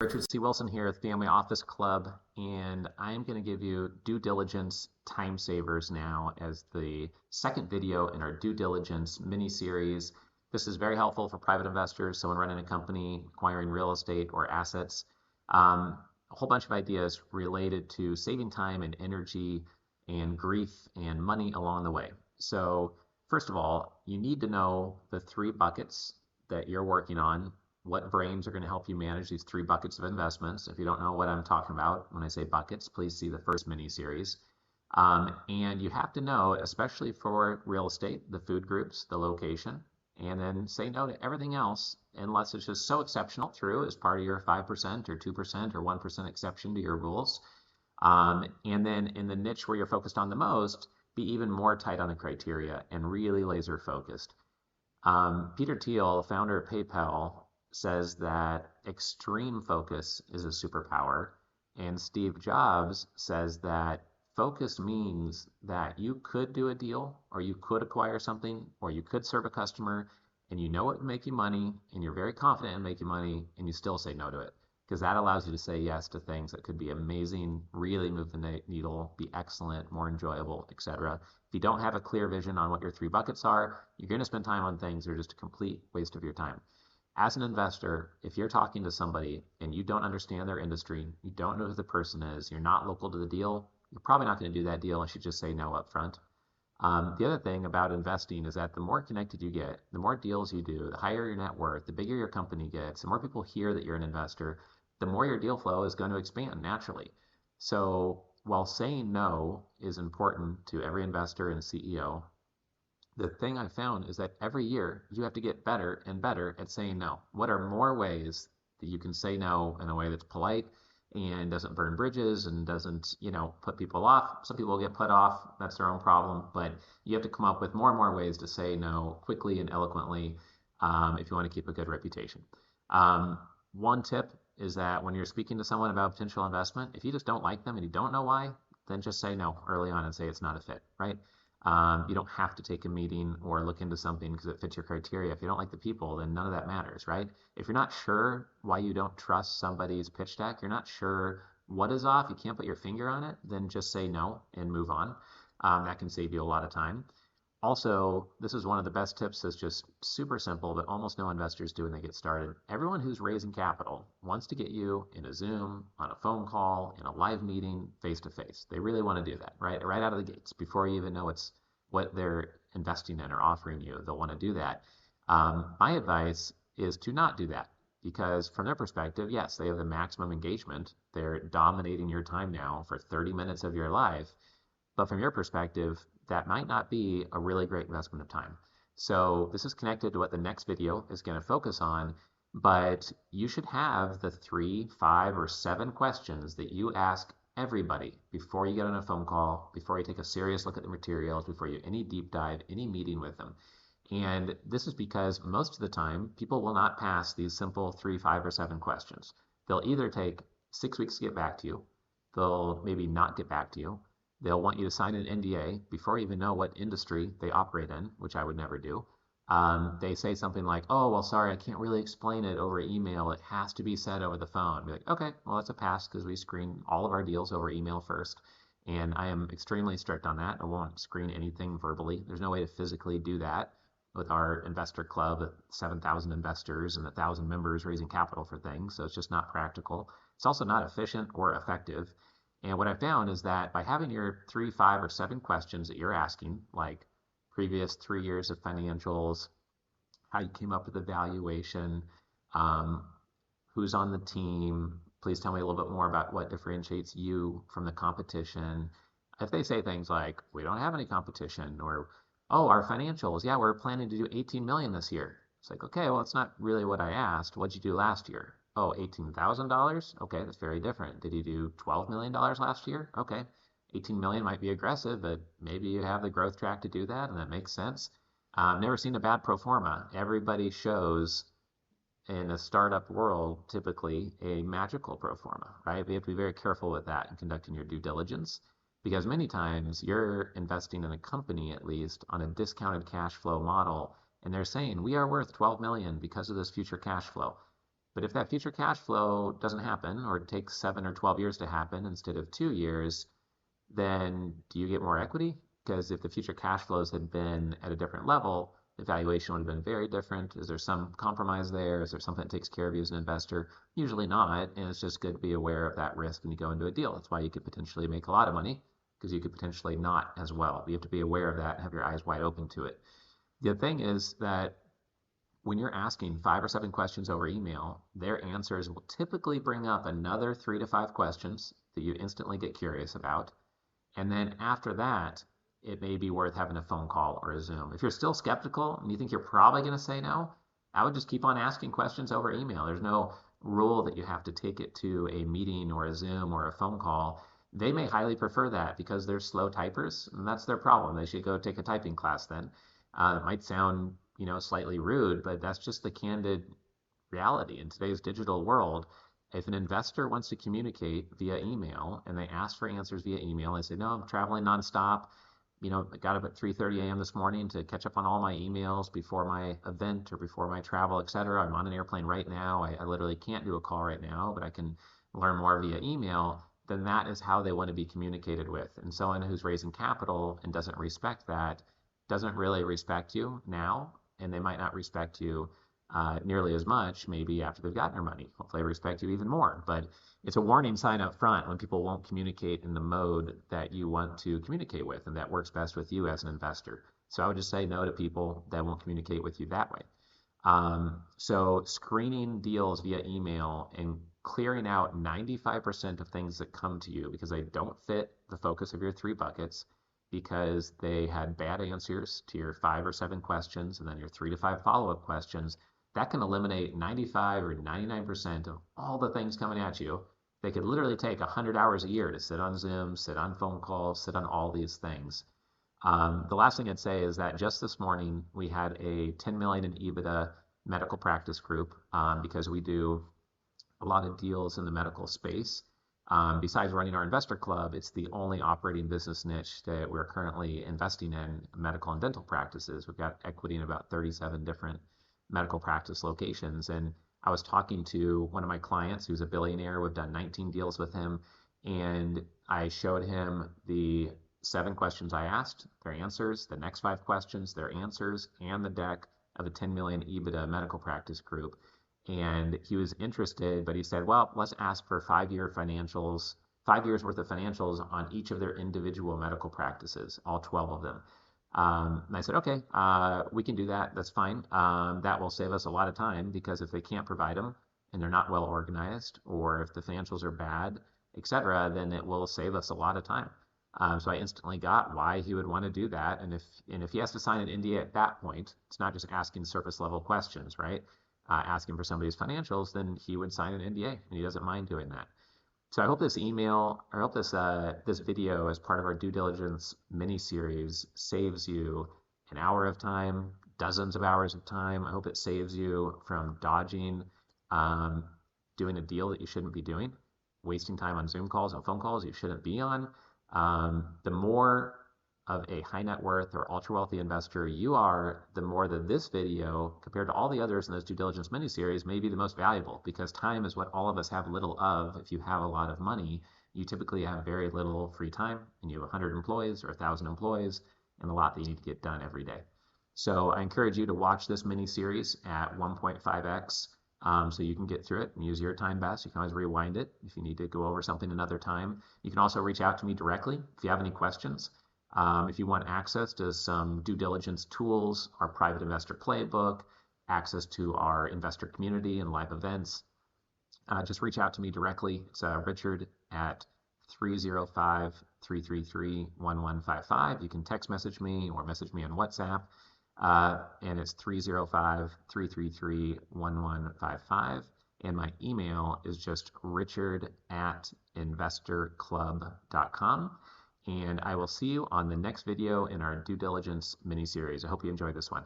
Richard C. Wilson here with Family Office Club, and I am going to give you due diligence time savers now as the second video in our due diligence mini series. This is very helpful for private investors, someone running a company, acquiring real estate or assets. A whole bunch of ideas related to saving time and energy and grief and money along the way. So, first of all, you need to know the three buckets that you're working on. What brains are going to help you manage these three buckets of investments. If you don't know what I'm talking about when I say buckets, please see the first mini series. And you have to know, especially for real estate, the food groups, the location, and then say no to everything else unless it's just so exceptional through as part of your 5% or 2% or 1% exception to your rules. And then in the niche where you're focused on the most, be even more tight on the criteria and really laser focused. Peter Thiel, founder of PayPal, says that extreme focus is a superpower, and Steve Jobs says that focus means that you could do a deal, or you could acquire something, or you could serve a customer, and you know it would make you money, and you're very confident in making money, and you still say no to it, because that allows you to say yes to things that could be amazing, really move the needle, be excellent, more enjoyable, etc. If you don't have a clear vision on what your three buckets are, you're going to spend time on things that are just a complete waste of your time. As an investor, if you're talking to somebody and you don't understand their industry, you don't know who the person is, you're not local to the deal, you're probably not going to do that deal unless you just say no up front. The other thing about investing is that the more connected you get, the more deals you do, the higher your net worth, the bigger your company gets, the more people hear that you're an investor, the more your deal flow is going to expand naturally. So while saying no is important to every investor and CEO, the thing I found is that every year you have to get better and better at saying no. What are more ways that you can say no in a way that's polite and doesn't burn bridges and doesn't, put people off? Some people get put off, that's their own problem, but you have to come up with more and more ways to say no quickly and eloquently if you want to keep a good reputation. One tip is that when you're speaking to someone about potential investment, if you just don't like them and you don't know why, then just say no early on and say it's not a fit, right? You don't have to take a meeting or look into something because it fits your criteria. If you don't like the people, then none of that matters, right? If you're not sure why you don't trust somebody's pitch deck, you're not sure what is off, you can't put your finger on it, then just say no and move on. That can save you a lot of time. Also, this is one of the best tips that's just super simple, but almost no investors do when they get started. Everyone who's raising capital wants to get you in a Zoom, on a phone call, in a live meeting, face to face. They really want to do that, right? Right out of the gates, before you even know what they're investing in or offering you, they'll want to do that. My advice is to not do that, because from their perspective, yes, they have the maximum engagement. They're dominating your time now for 30 minutes of your life. But from your perspective, that might not be a really great investment of time. So this is connected to what the next video is going to focus on, but you should have the 3, 5, or 7 questions that you ask everybody before you get on a phone call, before you take a serious look at the materials, before you any deep dive, any meeting with them. And this is because most of the time, people will not pass these simple 3, 5, or 7 questions. They'll either take 6 weeks to get back to you, they'll maybe not get back to you, they'll want you to sign an NDA before you even know what industry they operate in, which I would never do. They say something like, oh, well, sorry, I can't really explain it over email. It has to be said over the phone. Be like, okay, well, that's a pass because we screen all of our deals over email first. And I am extremely strict on that. I won't screen anything verbally. There's no way to physically do that with our investor club at 7,000 investors and 1,000 members raising capital for things. So it's just not practical. It's also not efficient or effective. And what I found is that by having your 3, 5, or 7 questions that you're asking, like previous 3 years of financials, how you came up with the valuation, who's on the team, please tell me a little bit more about what differentiates you from the competition. If they say things like, we don't have any competition, or, oh, our financials, yeah, we're planning to do 18 million this year. It's like, okay, well, it's not really what I asked. What'd you do last year? Oh, $18,000? Okay, that's very different. Did you do $12 million last year? Okay, 18 million might be aggressive, but maybe you have the growth track to do that, and that makes sense. I've never seen a bad pro forma. Everybody shows in a startup world typically a magical pro forma, right? We have to be very careful with that in conducting your due diligence, because many times you're investing in a company, at least on a discounted cash flow model, and they're saying we are worth 12 million because of this future cash flow. But if that future cash flow doesn't happen, or it takes 7 or 12 years to happen instead of 2 years, then do you get more equity? Because if the future cash flows had been at a different level, the valuation would have been very different. Is there some compromise there? Is there something that takes care of you as an investor? Usually not, and it's just good to be aware of that risk when you go into a deal. That's why you could potentially make a lot of money, because you could potentially not as well. You have to be aware of that and have your eyes wide open to it. The other thing is that when you're asking 5 or 7 questions over email, their answers will typically bring up another 3 to 5 questions that you instantly get curious about. And then after that, it may be worth having a phone call or a Zoom. If you're still skeptical and you think you're probably going to say no, I would just keep on asking questions over email. There's no rule that you have to take it to a meeting or a Zoom or a phone call. They may highly prefer that because they're slow typers, and that's their problem. They should go take a typing class then. It might sound, slightly rude, but that's just the candid reality in today's digital world. If an investor wants to communicate via email and they ask for answers via email, they say, no, I'm traveling nonstop. I got up at 3:30 a.m. this morning to catch up on all my emails before my event or before my travel, etc. I'm on an airplane right now. I literally can't do a call right now, but I can learn more via email. Then that is how they want to be communicated with. And someone who's raising capital and doesn't respect that doesn't really respect you now, and they might not respect you nearly as much maybe after they've gotten their money. Hopefully they respect you even more. But it's a warning sign up front when people won't communicate in the mode that you want to communicate with and that works best with you as an investor. So I would just say no to people that won't communicate with you that way. So screening deals via email and clearing out 95% of things that come to you because they don't fit the focus of your 3 buckets, because they had bad answers to your 5 or 7 questions and then your 3 to 5 follow-up questions, that can eliminate 95 or 99% of all the things coming at you. They could literally take 100 hours a year to sit on Zoom, sit on phone calls, sit on all these things. The last thing I'd say is that just this morning we had a 10 million in EBITDA medical practice group because we do a lot of deals in the medical space. Besides running our investor club, it's the only operating business niche that we're currently investing in, medical and dental practices. We've got equity in about 37 different medical practice locations. And I was talking to one of my clients who's a billionaire. We've done 19 deals with him. And I showed him the 7 questions I asked, their answers, the next 5 questions, their answers, and the deck of a 10 million EBITDA medical practice group. And he was interested, but he said, well, let's ask for 5-year financials, 5 years worth of financials on each of their individual medical practices, all 12 of them. And I said, okay, we can do that. That's fine. That will save us a lot of time, because if they can't provide them and they're not well organized, or if the financials are bad, etc., then it will save us a lot of time. So I instantly got why he would want to do that. And if he has to sign an NDA at that point, it's not just asking surface level questions, right? Asking for somebody's financials, then he would sign an NDA, and he doesn't mind doing that. So I hope this email, or I hope this video as part of our due diligence mini series saves you an hour of time, dozens of hours of time. I hope it saves you from dodging doing a deal that you shouldn't be doing, wasting time on Zoom calls and phone calls you shouldn't be on. The more of a high net worth or ultra wealthy investor you are, the more that this video, compared to all the others in this due diligence mini series, may be the most valuable, because time is what all of us have little of. If you have a lot of money, you typically have very little free time, and you have 100 employees or 1,000 employees and a lot that you need to get done every day. So I encourage you to watch this mini series at 1.5x so you can get through it and use your time best. You can always rewind it if you need to go over something another time. You can also reach out to me directly if you have any questions. If you want access to some due diligence tools, our private investor playbook, access to our investor community and live events, just reach out to me directly. It's Richard at 305-333-1155. You can text message me or message me on WhatsApp, and it's 305-333-1155. And my email is just richard@investorclub.com. And I will see you on the next video in our due diligence mini series. I hope you enjoyed this one.